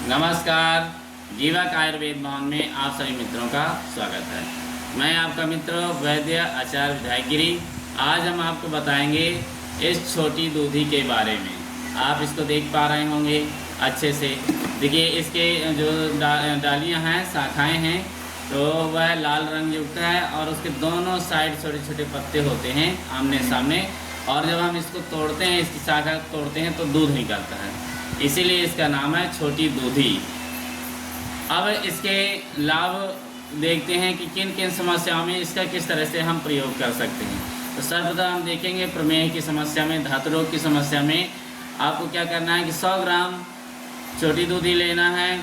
नमस्कार। जीवक आयुर्वेद भवन में आप सभी मित्रों का स्वागत है। मैं आपका मित्र वैद्य आचार्य विधायकगिरी। आज हम आपको बताएंगे इस छोटी दूधी के बारे में। आप इसको देख पा रहे होंगे अच्छे से। देखिए इसके जो डालियां हैं, शाखाएं हैं, तो वह लाल रंग युक्त है और उसके दोनों साइड छोटे छोटे पत्ते होते हैं आमने सामने। और जब हम इसको तोड़ते हैं, इसकी शाखा तोड़ते हैं तो दूध निकलता है, इसीलिए इसका नाम है छोटी दूधी। अब इसके लाभ देखते हैं कि किन किन समस्याओं में इसका किस तरह से हम प्रयोग कर सकते हैं। तो सर्वप्रथम हम देखेंगे प्रमेह की समस्या में, धातु रोग की समस्या में आपको क्या करना है कि 100 ग्राम छोटी दूधी लेना है,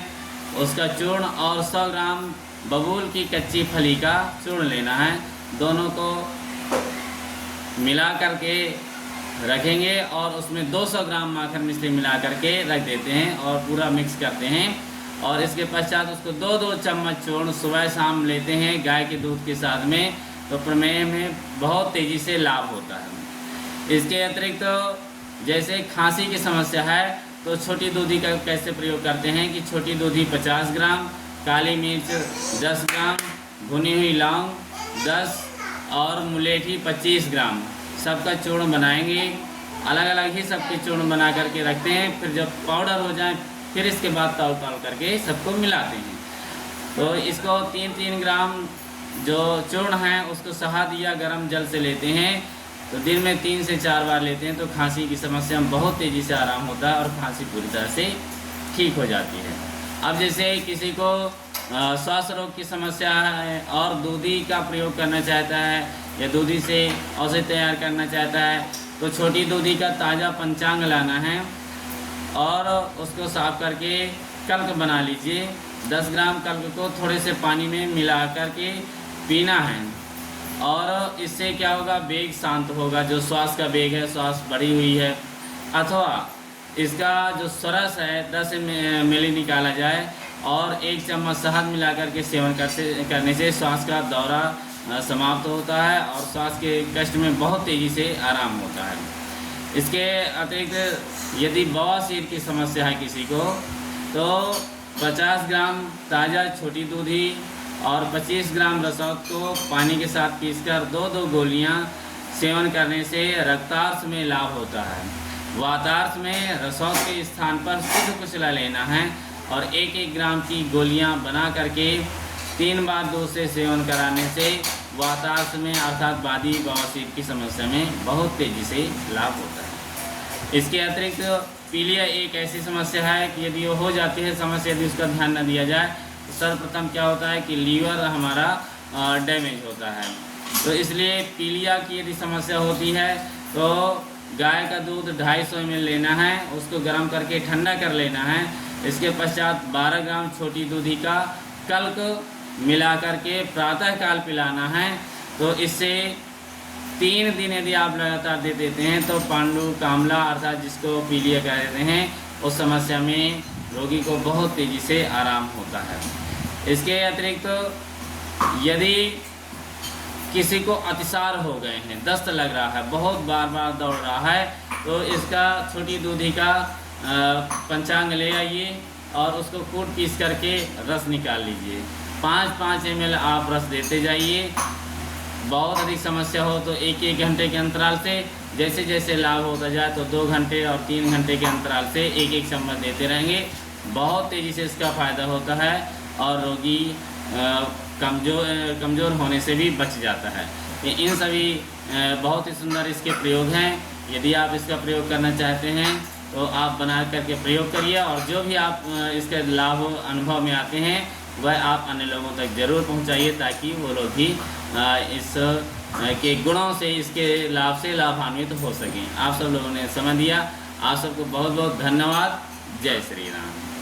उसका चूर्ण, और 100 ग्राम बबूल की कच्ची फली का चूर्ण लेना है। दोनों को मिला करके रखेंगे और उसमें 200 ग्राम माखन मिश्री मिला करके रख देते हैं और पूरा मिक्स करते हैं। और इसके पश्चात उसको 2-2 चम्मच चूर्ण सुबह शाम लेते हैं गाय के दूध के साथ में, तो प्रमेह में बहुत तेज़ी से लाभ होता है। इसके अतिरिक्त जैसे खांसी की समस्या है तो छोटी दूधी का कैसे प्रयोग करते हैं कि छोटी दूधी 50 ग्राम, काली मिर्च 10 ग्राम, भुनी हुई लौंग 10 और मुलेठी 25 ग्राम, सबका चूर्ण बनाएंगे। अलग अलग ही सबके चूर्ण बना करके रखते हैं। फिर जब पाउडर हो जाए फिर इसके बाद तौल करके सबको मिलाते हैं। तो इसको 3-3 ग्राम जो चूर्ण है उसको शहद या गर्म जल से लेते हैं, तो दिन में 3 से 4 बार लेते हैं तो खांसी की समस्या में बहुत तेज़ी से आराम होता है और खांसी पूरी तरह से ठीक हो जाती है। अब जैसे किसी को श्वास रोग की समस्या है और दूधी का प्रयोग करना चाहता है या दूधी से औषधि तैयार करना चाहता है, तो छोटी दूधी का ताज़ा पंचांग लाना है और उसको साफ करके कल्क बना लीजिए। 10 ग्राम कल्क को थोड़े से पानी में मिला करके पीना है और इससे क्या होगा, वेग शांत होगा। जो श्वास का वेग है, श्वास बढ़ी हुई है, अथवा इसका जो सरस है 10 मिली निकाला जाए और 1 चम्मच शहद मिला करके सेवन करने से श्वास का दौरा समाप्त होता है और श्वास के कष्ट में बहुत तेज़ी से आराम होता है। इसके अतिरिक्त यदि बवासीर की समस्या है किसी को, तो 50 ग्राम ताज़ा छोटी दूधी और 25 ग्राम रसौत को पानी के साथ पीसकर 2-2 गोलियां सेवन करने से रक्तार्थ में लाभ होता है। वातार्थ में रसौत के स्थान पर शुद्ध कुचला लेना है और 1-1 ग्राम की गोलियां बना करके 3 बार दूध से सेवन कराने से वातार्थ में अर्थात वादी बवासीर की समस्या में बहुत तेज़ी से लाभ होता है। इसके अतिरिक्त पीलिया एक ऐसी समस्या है कि यदि वो हो जाती है समस्या, यदि उसका ध्यान न दिया जाए तो सर्वप्रथम क्या होता है कि लीवर हमारा डैमेज होता है। तो इसलिए पीलिया की यदि समस्या होती है तो गाय का दूध 250 ml लेना है, उसको गर्म करके ठंडा कर लेना है। इसके पश्चात 12 ग्राम छोटी दूधी का कल्क मिला करके प्रातःकाल पिलाना है। तो इससे 3 दिन यदि आप लगातार दे देते हैं तो पांडु कामला अर्थात जिसको पीलिया कह देते हैं, उस समस्या में रोगी को बहुत तेज़ी से आराम होता है। इसके अतिरिक्त यदि किसी को अतिसार हो गए हैं, दस्त लग रहा है, बहुत बार दौड़ रहा है, तो इसका छोटी दूधी का पंचांग ले आइए और उसको कूट पीस करके रस निकाल लीजिए। 5-5 ml आप रस देते जाइए। बहुत अधिक समस्या हो तो 1-1 घंटे के अंतराल से, जैसे जैसे लाभ होता जाए तो 2 घंटे और 3 घंटे के अंतराल से 1-1 चम्मच देते रहेंगे। बहुत तेज़ी से इसका फ़ायदा होता है और रोगी कमज़ोर होने से भी बच जाता है। इन सभी बहुत ही सुंदर इसके प्रयोग हैं। यदि आप इसका प्रयोग करना चाहते हैं तो आप बना करके प्रयोग करिए और जो भी आप इसके लाभ अनुभव में आते हैं वह आप अन्य लोगों तक ज़रूर पहुंचाइए, ताकि वो लोग भी इस के गुणों से, इसके लाभ से लाभान्वित हो सकें। आप सब लोगों ने समय दिया, आप सबको बहुत बहुत धन्यवाद। जय श्री राम।